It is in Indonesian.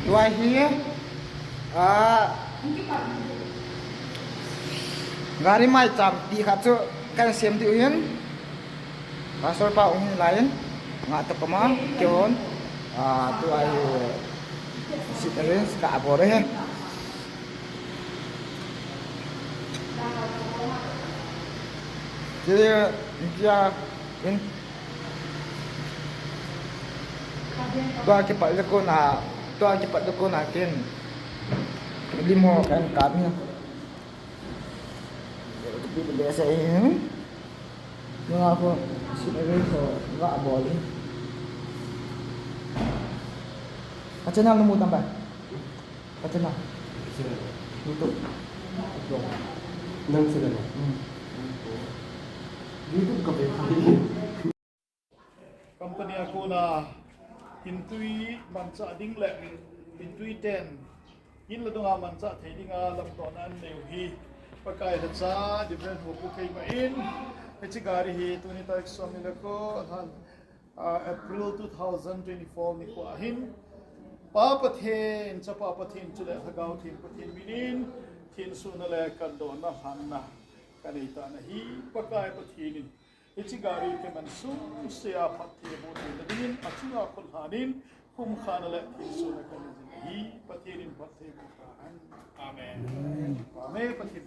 tua hi gari mai cham ti kha chu kan sem ti uyen pastor pa ung lain nga to kama kyon tua hi siteren ka bore he jadi dia in tua cepat leko na kin limo kan kami itu biasa ini yang aku sini so nggak boleh macam mana mau tambah macam mana tutup nang sudah YouTube ka company ako na hintui mansa ding le hintui 10 hin la dunga mansa thedi nga lam ton an neu hi pakai hatsa different ho kai ma in pechi gari hi tuni ta examine ko han April 2024 ni ko ahin pa pathen cha pa pathen chule hagau thin pathen minin thin su na le kan do na han na kanita na hi pakai pathinin ichi gari ke mansum se a pathe bo de din achunga khul hanin kum khana le thisu na kan hi pathinin pathe bo khan amen amen pathin